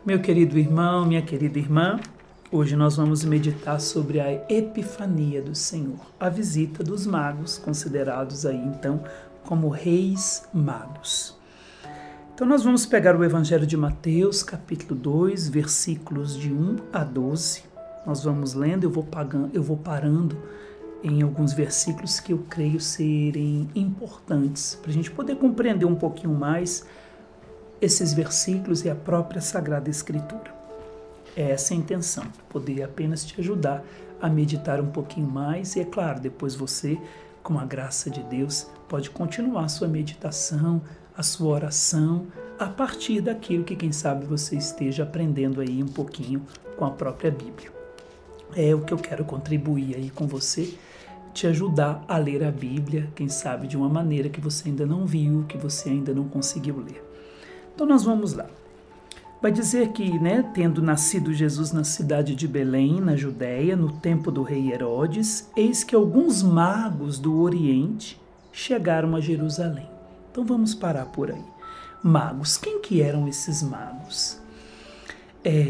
Meu querido irmão, minha querida irmã, hoje nós vamos meditar sobre a Epifania do Senhor, a visita dos magos, considerados aí então como reis magos. Então nós vamos pegar o Evangelho de Mateus, capítulo 2, versículos de 1 a 12. Nós vamos lendo, eu vou parando em alguns versículos que eu creio serem importantes para a gente poder compreender um pouquinho mais esses versículos e a própria Sagrada Escritura. É essa a intenção, poder apenas te ajudar a meditar um pouquinho mais e, é claro, depois você, com a graça de Deus, pode continuar a sua meditação, a sua oração, a partir daquilo que, quem sabe, você esteja aprendendo aí um pouquinho com a própria Bíblia. É o que eu quero contribuir aí com você, te ajudar a ler a Bíblia, quem sabe, de uma maneira que você ainda não viu, que você ainda não conseguiu ler. Então nós vamos lá. Vai dizer que, tendo nascido Jesus na cidade de Belém, na Judéia, no tempo do rei Herodes, eis que alguns magos do Oriente chegaram a Jerusalém. Então vamos parar por aí. Magos, quem que eram esses magos?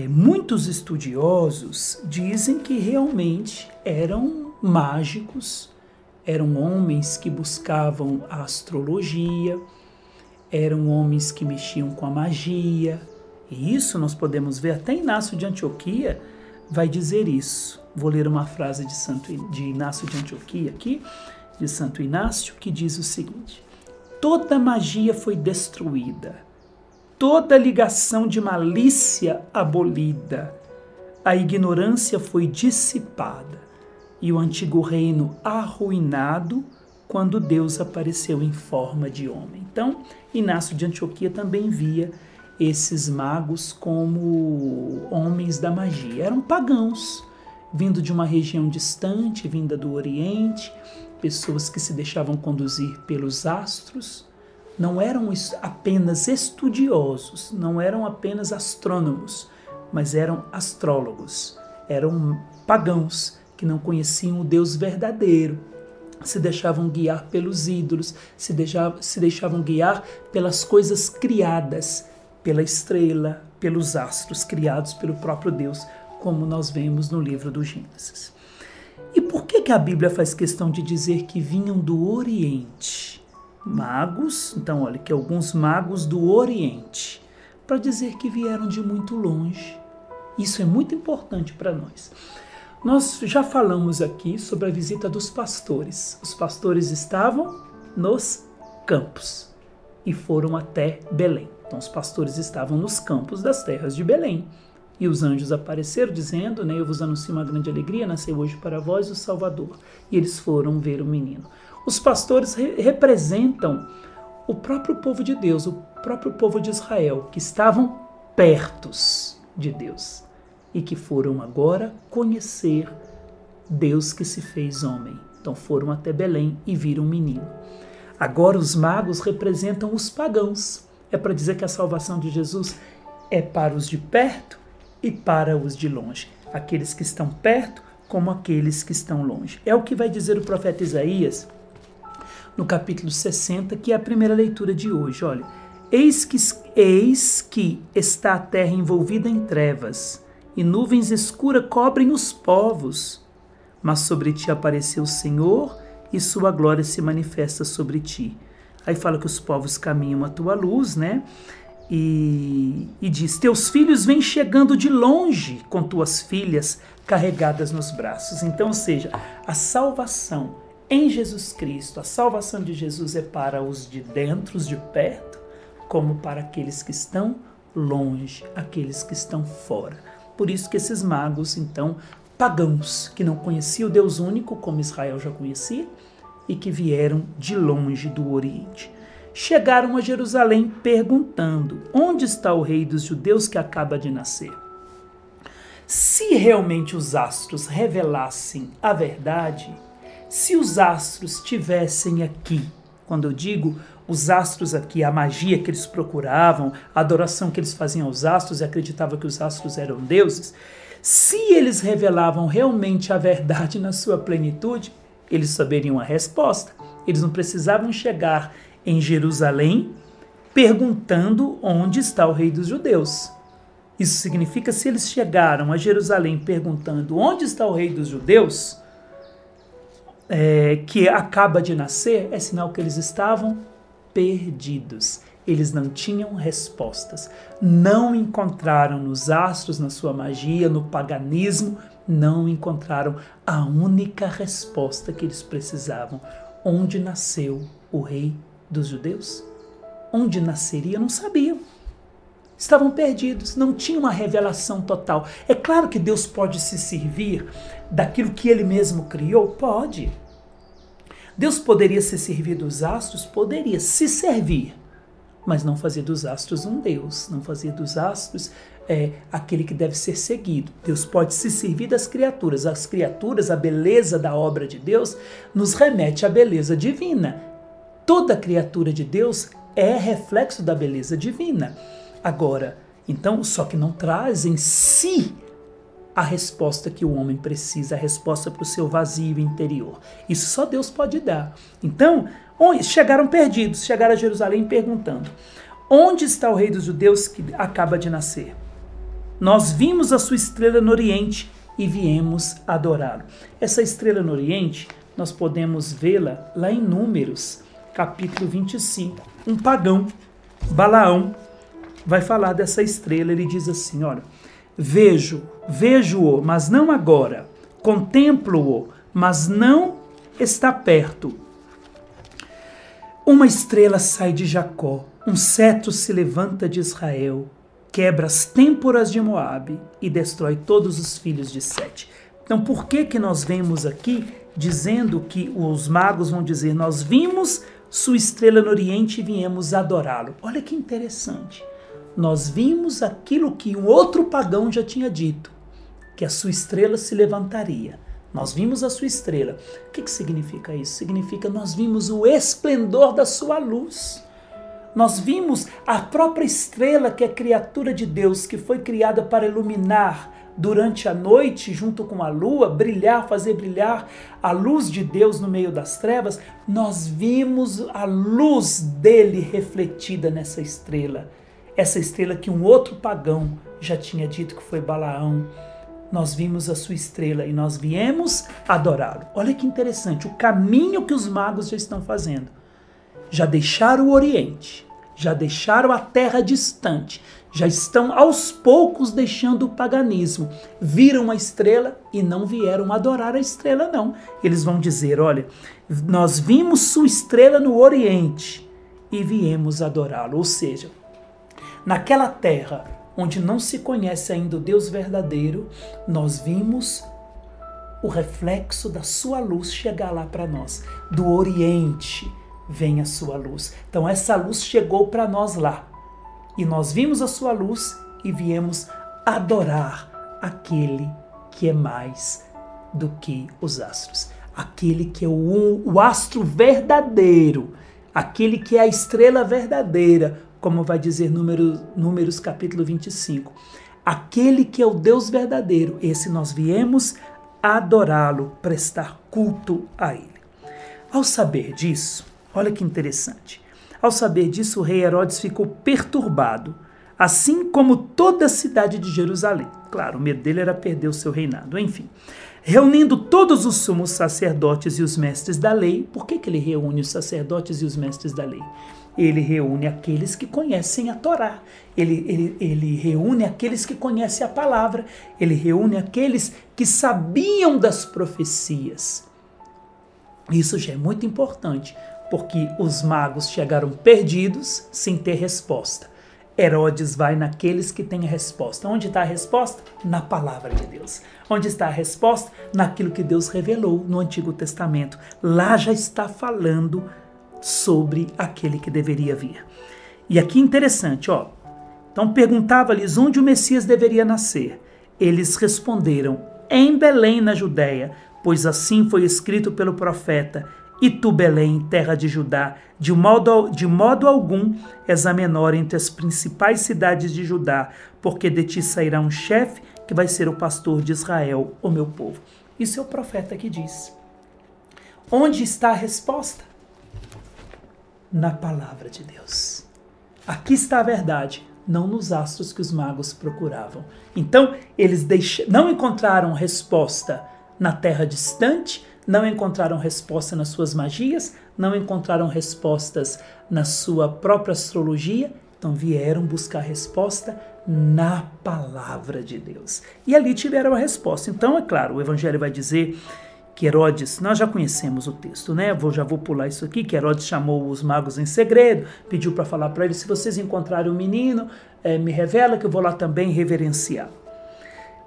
Muitos estudiosos dizem que realmente eram mágicos, eram homens que buscavam a astrologia, eram homens que mexiam com a magia, e isso nós podemos ver, até Inácio de Antioquia vai dizer isso. Vou ler uma frase de Inácio de Antioquia aqui, de Santo Inácio, que diz o seguinte: toda magia foi destruída, toda ligação de malícia abolida, a ignorância foi dissipada e o antigo reino arruinado quando Deus apareceu em forma de homem. Então, Inácio de Antioquia também via esses magos como homens da magia. Eram pagãos, vindo de uma região distante, vinda do Oriente, pessoas que se deixavam conduzir pelos astros. Não eram apenas estudiosos, não eram apenas astrônomos, mas eram astrólogos, eram pagãos que não conheciam o Deus verdadeiro, se deixavam guiar pelos ídolos, se deixavam guiar pelas coisas criadas, pela estrela, pelos astros criados pelo próprio Deus, como nós vemos no livro do Gênesis. E por que a Bíblia faz questão de dizer que vinham do Oriente? Magos, então olha, que alguns magos do Oriente, para dizer que vieram de muito longe. Isso é muito importante para nós. Nós já falamos aqui sobre a visita dos pastores. Os pastores estavam nos campos e foram até Belém. Então os pastores estavam nos campos das terras de Belém. E os anjos apareceram dizendo, eu vos anuncio uma grande alegria, nasceu hoje para vós o Salvador. E eles foram ver o menino. Os pastores representam o próprio povo de Deus, o próprio povo de Israel, que estavam pertos de Deus e que foram agora conhecer Deus que se fez homem. Então foram até Belém e viram um menino. Agora os magos representam os pagãos. É para dizer que a salvação de Jesus é para os de perto e para os de longe. Aqueles que estão perto como aqueles que estão longe. É o que vai dizer o profeta Isaías no capítulo 60, que é a primeira leitura de hoje. Olha, eis que está a terra envolvida em trevas, e nuvens escuras cobrem os povos, mas sobre ti apareceu o Senhor, e sua glória se manifesta sobre ti. Aí fala que os povos caminham à tua luz, E diz, teus filhos vêm chegando de longe com tuas filhas carregadas nos braços. Então, ou seja, a salvação em Jesus Cristo, a salvação de Jesus é para os de dentro, os de perto, como para aqueles que estão longe, aqueles que estão fora. Por isso que esses magos, então, pagãos, que não conheciam o Deus único, como Israel já conhecia, e que vieram de longe do Oriente, chegaram a Jerusalém perguntando, onde está o rei dos judeus que acaba de nascer? Se realmente os astros revelassem a verdade, se os astros estivessem aqui, quando eu digo os astros aqui, a magia que eles procuravam, a adoração que eles faziam aos astros e acreditavam que os astros eram deuses, se eles revelavam realmente a verdade na sua plenitude, eles saberiam a resposta. Eles não precisavam chegar em Jerusalém perguntando onde está o rei dos judeus. Isso significa, se eles chegaram a Jerusalém perguntando onde está o rei dos judeus, que acaba de nascer, é sinal que eles estavam perdidos. Eles não tinham respostas. Não encontraram nos astros, na sua magia, no paganismo, não encontraram a única resposta que eles precisavam. Onde nasceu o rei dos judeus? Onde nasceria? Não sabiam. Estavam perdidos, não tinham uma revelação total. É claro que Deus pode se servir daquilo que Ele mesmo criou? Pode. Deus poderia se servir dos astros? Poderia se servir, mas não fazer dos astros um Deus, não fazer dos astros aquele que deve ser seguido. Deus pode se servir das criaturas. As criaturas, a beleza da obra de Deus, nos remete à beleza divina. Toda criatura de Deus é reflexo da beleza divina. Agora, então, só que não traz em si a resposta que o homem precisa, a resposta para o seu vazio interior. Isso só Deus pode dar. Então, chegaram perdidos, chegaram a Jerusalém perguntando: onde está o rei dos judeus que acaba de nascer? Nós vimos a sua estrela no Oriente e viemos adorá-lo. Essa estrela no Oriente, nós podemos vê-la lá em Números, capítulo 25. Um pagão, Balaão, vai falar dessa estrela. Ele diz assim, olha: vejo-o, mas não agora. Contemplo-o, mas não está perto. Uma estrela sai de Jacó, um cetro se levanta de Israel, quebra as têmporas de Moabe e destrói todos os filhos de Sete. Então, por que nós vemos aqui dizendo que os magos vão dizer: nós vimos sua estrela no Oriente e viemos adorá-lo? Olha que interessante. Nós vimos aquilo que um outro pagão já tinha dito, que a sua estrela se levantaria. Nós vimos a sua estrela. O que significa isso? Significa nós vimos o esplendor da sua luz. Nós vimos a própria estrela, que é criatura de Deus, que foi criada para iluminar durante a noite, junto com a lua, brilhar, fazer brilhar a luz de Deus no meio das trevas. Nós vimos a luz dele refletida nessa estrela. Essa estrela que um outro pagão já tinha dito, que foi Balaão. Nós vimos a sua estrela e nós viemos adorá-lo. Olha que interessante, o caminho que os magos já estão fazendo. Já deixaram o Oriente, já deixaram a terra distante, já estão aos poucos deixando o paganismo. Viram a estrela e não vieram adorar a estrela, não. Eles vão dizer: olha, nós vimos sua estrela no Oriente e viemos adorá-lo. Ou seja, naquela terra onde não se conhece ainda o Deus verdadeiro, nós vimos o reflexo da sua luz chegar lá para nós. Do Oriente vem a sua luz. Então essa luz chegou para nós lá. E nós vimos a sua luz e viemos adorar aquele que é mais do que os astros. Aquele que é o astro verdadeiro. Aquele que é a estrela verdadeira, como vai dizer Números capítulo 25. Aquele que é o Deus verdadeiro, esse nós viemos adorá-lo, prestar culto a ele. Ao saber disso, olha que interessante, ao saber disso o rei Herodes ficou perturbado, assim como toda a cidade de Jerusalém. Claro, o medo dele era perder o seu reinado, enfim. Reunindo todos os sumos sacerdotes e os mestres da lei. Por que ele reúne os sacerdotes e os mestres da lei? Ele reúne aqueles que conhecem a Torá, ele reúne aqueles que conhecem a palavra, ele reúne aqueles que sabiam das profecias. Isso já é muito importante, porque os magos chegaram perdidos sem ter resposta. Herodes vai naqueles que têm a resposta. Onde está a resposta? Na palavra de Deus. Onde está a resposta? Naquilo que Deus revelou no Antigo Testamento. Lá já está falando sobre aquele que deveria vir. E aqui interessante, ó. Então perguntava-lhes onde o Messias deveria nascer. Eles responderam: em Belém, na Judéia, pois assim foi escrito pelo profeta: e tu, Belém, terra de Judá, de modo algum és a menor entre as principais cidades de Judá, porque de ti sairá um chefe que vai ser o pastor de Israel, o meu povo. Isso é o profeta que diz. Onde está a resposta? Na palavra de Deus. Aqui está a verdade. não nos astros que os magos procuravam. Então, eles não encontraram resposta na terra distante, não encontraram resposta nas suas magias, não encontraram respostas na sua própria astrologia, então vieram buscar resposta na palavra de Deus. E ali tiveram a resposta. Então, é claro, o Evangelho vai dizer que Herodes, nós já conhecemos o texto, né? Já vou pular isso aqui, que Herodes chamou os magos em segredo, pediu para falar para eles, se vocês encontrarem o menino, me revela que eu vou lá também reverenciá-lo.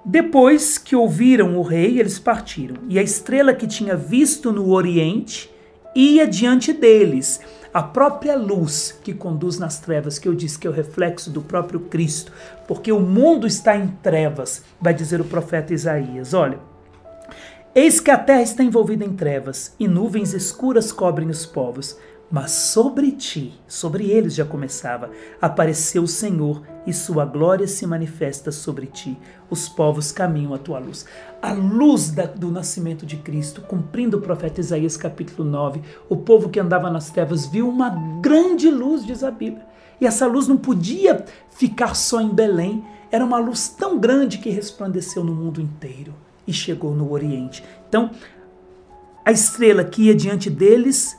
Depois que ouviram o rei, eles partiram, e a estrela que tinha visto no oriente ia diante deles. A própria luz que conduz nas trevas, que eu disse que é o reflexo do próprio Cristo, porque o mundo está em trevas, vai dizer o profeta Isaías. Olha, eis que a terra está envolvida em trevas, e nuvens escuras cobrem os povos. Mas sobre ti, sobre eles já começava, apareceu o Senhor, e sua glória se manifesta sobre ti. Os povos caminham à tua luz. A luz do nascimento de Cristo, cumprindo o profeta Isaías capítulo 9, o povo que andava nas trevas viu uma grande luz, diz a Bíblia. E essa luz não podia ficar só em Belém, era uma luz tão grande que resplandeceu no mundo inteiro e chegou no Oriente. Então, a estrela que ia diante deles,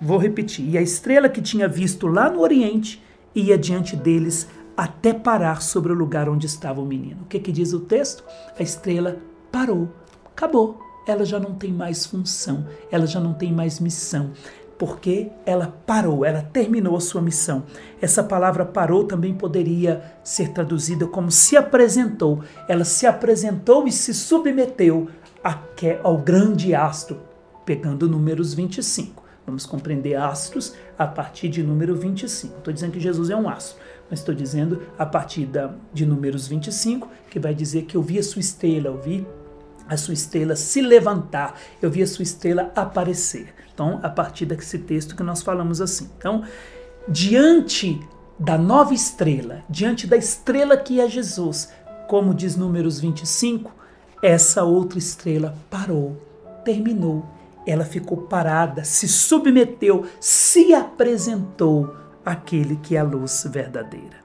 vou repetir, e a estrela que tinha visto lá no Oriente ia diante deles até parar sobre o lugar onde estava o menino. O que diz o texto? A estrela parou, acabou. Ela já não tem mais função, ela já não tem mais missão, porque ela parou, ela terminou a sua missão. Essa palavra parou também poderia ser traduzida como se apresentou. Ela se apresentou e se submeteu ao grande astro, pegando Números 25. Vamos compreender astros a partir de número 25. Estou dizendo que Jesus é um astro, mas estou dizendo a partir de Números 25, que vai dizer que eu vi a sua estrela, eu vi a sua estrela se levantar, eu vi a sua estrela aparecer. Então, a partir desse texto que nós falamos assim. Então, diante da nova estrela, diante da estrela que é Jesus, como diz Números 25, essa outra estrela parou, terminou. Ela ficou parada, se submeteu, se apresentou àquele que é a luz verdadeira.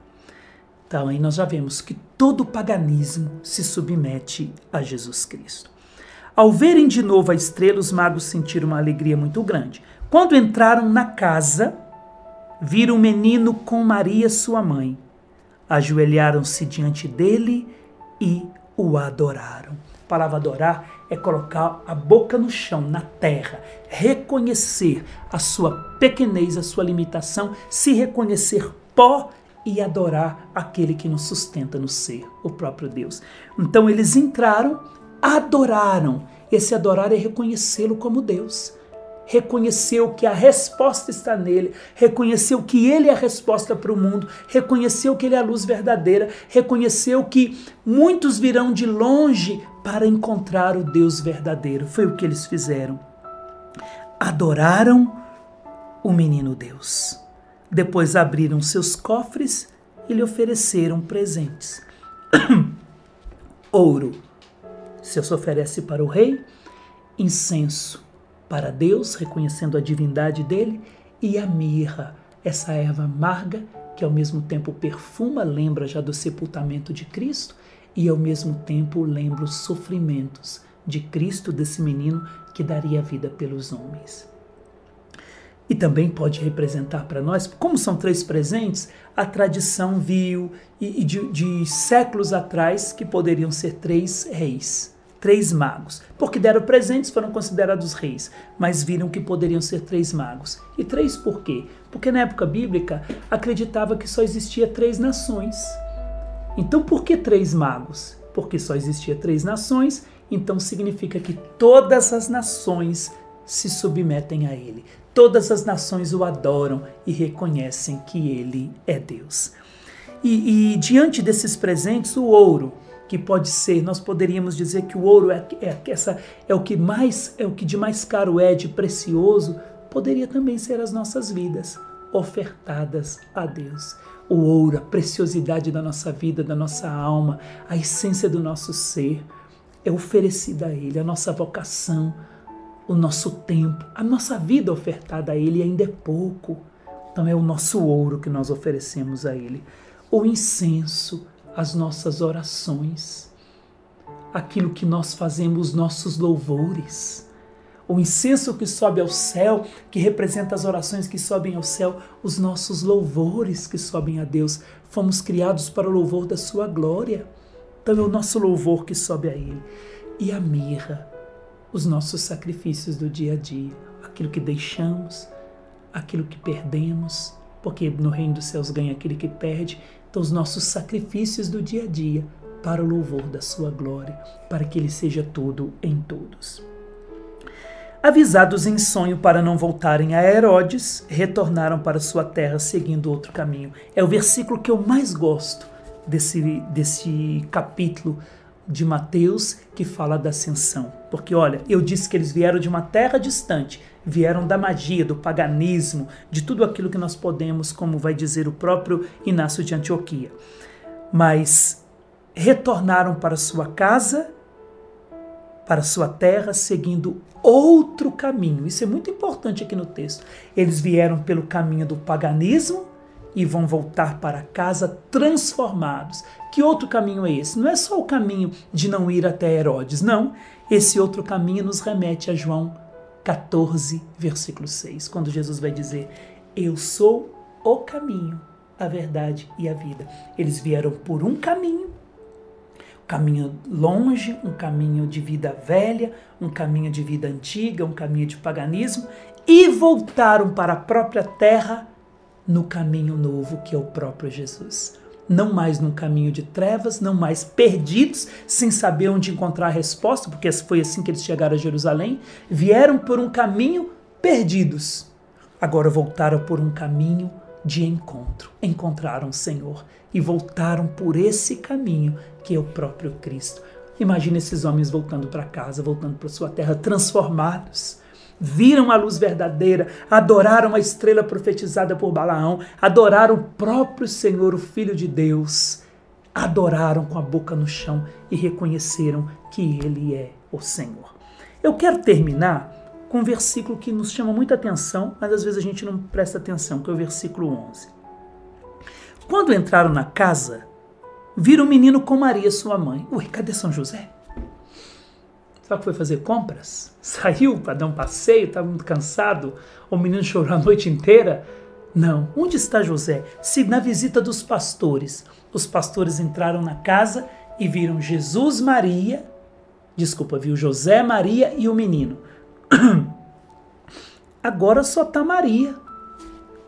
Então aí nós já vemos que todo o paganismo se submete a Jesus Cristo. Ao verem de novo a estrela, os magos sentiram uma alegria muito grande. Quando entraram na casa, viram o menino com Maria, sua mãe. Ajoelharam-se diante dele e o adoraram. A palavra adorar é colocar a boca no chão, na terra, reconhecer a sua pequenez, a sua limitação, se reconhecer pó e adorar aquele que nos sustenta no ser, o próprio Deus. Então eles entraram, adoraram. Esse adorar é reconhecê-lo como Deus. Reconheceu que a resposta está nele, reconheceu que ele é a resposta para o mundo, reconheceu que ele é a luz verdadeira, reconheceu que muitos virão de longe para encontrar o Deus verdadeiro. Foi o que eles fizeram. Adoraram o menino Deus. Depois abriram seus cofres e lhe ofereceram presentes. Ouro, se oferece para o rei, incenso para Deus, reconhecendo a divindade dele, e a mirra, essa erva amarga que ao mesmo tempo perfuma, lembra já do sepultamento de Cristo, e ao mesmo tempo lembra os sofrimentos de Cristo, desse menino que daria a vida pelos homens. E também pode representar para nós, como são três presentes, a tradição viu e de séculos atrás que poderiam ser três reis, três magos, porque deram presentes, foram considerados reis, mas viram que poderiam ser três magos. E três por quê? Porque na época bíblica acreditava que só existia três nações. Então por que três magos? Porque só existia três nações, então significa que todas as nações se submetem a ele. Todas as nações o adoram e reconhecem que ele é Deus. E diante desses presentes, o ouro, que pode ser, nós poderíamos dizer que o ouro é o que de mais caro é, de precioso, poderia também ser as nossas vidas, ofertadas a Deus. O ouro, a preciosidade da nossa vida, da nossa alma, a essência do nosso ser, é oferecida a Ele, a nossa vocação, o nosso tempo, a nossa vida ofertada a Ele ainda é pouco. Então é o nosso ouro que nós oferecemos a Ele. o incenso, as nossas orações, aquilo que nós fazemos, os nossos louvores. O incenso que sobe ao céu, que representa as orações que sobem ao céu, os nossos louvores que sobem a Deus. Fomos criados para o louvor da sua glória. Então é o nosso louvor que sobe a Ele. E a mirra, os nossos sacrifícios do dia a dia, aquilo que deixamos, aquilo que perdemos, porque no reino dos céus ganha aquele que perde. Então os nossos sacrifícios do dia a dia para o louvor da sua glória, para que Ele seja tudo em todos. Avisados em sonho para não voltarem a Herodes, retornaram para sua terra seguindo outro caminho. É o versículo que eu mais gosto desse capítulo de Mateus, que fala da ascensão. Porque olha, eu disse que eles vieram de uma terra distante, vieram da magia, do paganismo, de tudo aquilo que nós podemos, como vai dizer o próprio Inácio de Antioquia. Mas retornaram para sua casa, para sua terra, seguindo outro caminho. Isso é muito importante aqui no texto. Eles vieram pelo caminho do paganismo e vão voltar para casa transformados. Que outro caminho é esse? Não é só o caminho de não ir até Herodes, não. Esse outro caminho nos remete a João 14, versículo 6, quando Jesus vai dizer: eu sou o caminho, a verdade e a vida. Eles vieram por um caminho longe, um caminho de vida velha, um caminho de vida antiga, um caminho de paganismo, e voltaram para a própria terra no caminho novo, que é o próprio Jesus. Não mais num caminho de trevas, não mais perdidos, sem saber onde encontrar a resposta, porque foi assim que eles chegaram a Jerusalém. Vieram por um caminho perdidos. Agora voltaram por um caminho de encontro. Encontraram o Senhor e voltaram por esse caminho, que é o próprio Cristo. Imagina esses homens voltando para casa, voltando para sua terra, transformados. Viram a luz verdadeira, adoraram a estrela profetizada por Balaão, adoraram o próprio Senhor, o Filho de Deus. Adoraram com a boca no chão e reconheceram que Ele é o Senhor. Eu quero terminar com um versículo que nos chama muita atenção, mas às vezes a gente não presta atenção, que é o versículo 11. Quando entraram na casa, viram o menino com Maria, sua mãe. Ué, cadê São José? Será que foi fazer compras? Saiu para dar um passeio, estava muito cansado? O menino chorou a noite inteira? Não. Onde está José? Se na visita dos pastores, os pastores entraram na casa e viram viu José, Maria e o menino. Agora só está Maria.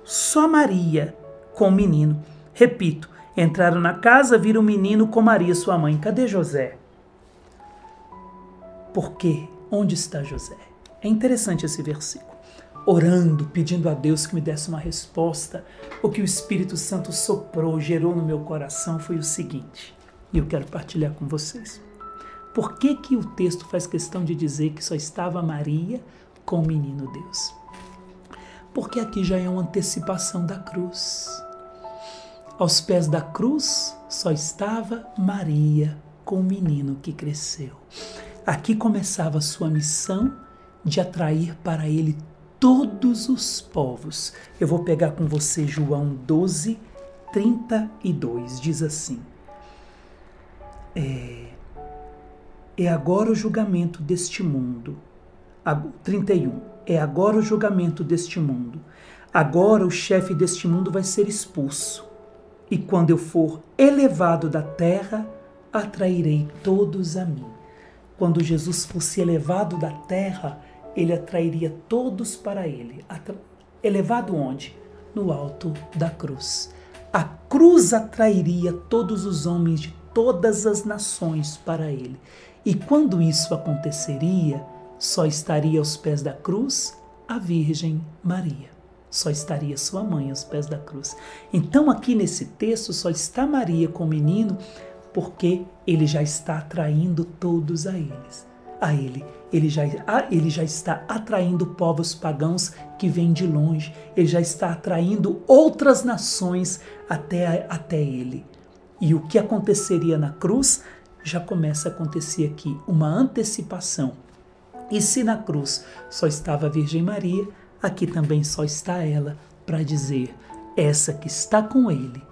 Só Maria com o menino. Repito, entraram na casa, viram o menino com Maria, sua mãe. Cadê José? Por quê? Onde está José? É interessante esse versículo. Orando, pedindo a Deus que me desse uma resposta, o que o Espírito Santo soprou, gerou no meu coração foi o seguinte, e eu quero partilhar com vocês. Por que que o texto faz questão de dizer que só estava Maria com o menino Deus? Porque aqui já é uma antecipação da cruz. Aos pés da cruz só estava Maria com o menino que cresceu. Aqui começava a sua missão de atrair para ele todos os povos. Eu vou pegar com você João 12, 32. Diz assim: É agora o julgamento deste mundo. 31. É agora o julgamento deste mundo. Agora o chefe deste mundo vai ser expulso. E quando eu for elevado da terra, atrairei todos a mim. Quando Jesus fosse elevado da terra, ele atrairia todos para ele. Elevado onde? No alto da cruz. A cruz atrairia todos os homens de todas as nações para ele. E quando isso aconteceria, só estaria aos pés da cruz a Virgem Maria. Só estaria sua mãe aos pés da cruz. Então aqui nesse texto só está Maria com o menino, porque ele já está atraindo todos a ele. Ele já está atraindo povos pagãos que vêm de longe. Ele já está atraindo outras nações até ele. E o que aconteceria na cruz já começa a acontecer aqui, uma antecipação. E se na cruz só estava a Virgem Maria, aqui também só está ela para dizer: essa que está com ele,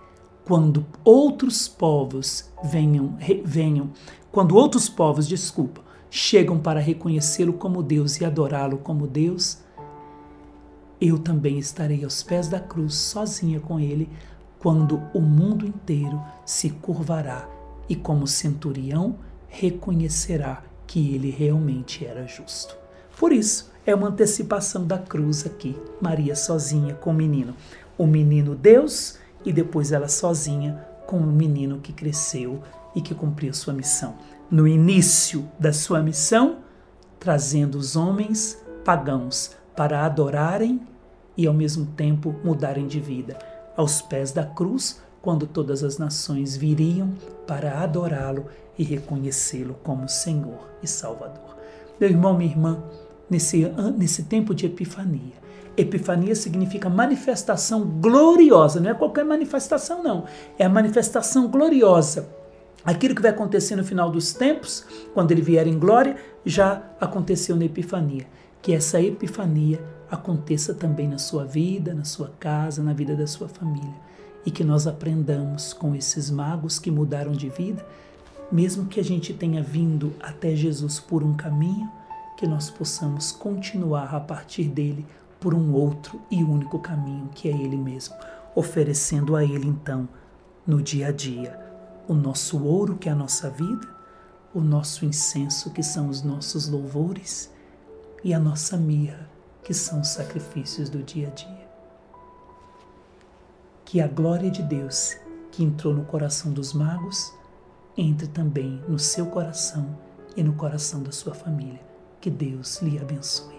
quando outros povos chegam para reconhecê-lo como Deus e adorá-lo como Deus, eu também estarei aos pés da cruz, sozinha com ele, quando o mundo inteiro se curvará e, como centurião, reconhecerá que ele realmente era justo. Por isso, é uma antecipação da cruz aqui, Maria sozinha com o menino. O menino Deus e depois ela sozinha com o menino que cresceu e que cumpriu sua missão. No início da sua missão, trazendo os homens pagãos para adorarem e ao mesmo tempo mudarem de vida. Aos pés da cruz, quando todas as nações viriam para adorá-lo e reconhecê-lo como Senhor e Salvador. Meu irmão, minha irmã, nesse tempo de Epifania, Epifania significa manifestação gloriosa, não é qualquer manifestação não, é a manifestação gloriosa. Aquilo que vai acontecer no final dos tempos, quando ele vier em glória, já aconteceu na Epifania. Que essa Epifania aconteça também na sua vida, na sua casa, na vida da sua família. E que nós aprendamos com esses magos que mudaram de vida, mesmo que a gente tenha vindo até Jesus por um caminho, que nós possamos continuar a partir dele por um outro e único caminho, que é ele mesmo, oferecendo a ele então, no dia a dia, o nosso ouro, que é a nossa vida, o nosso incenso, que são os nossos louvores, e a nossa mirra, que são os sacrifícios do dia a dia. Que a glória de Deus, que entrou no coração dos magos, entre também no seu coração e no coração da sua família. Que Deus lhe abençoe.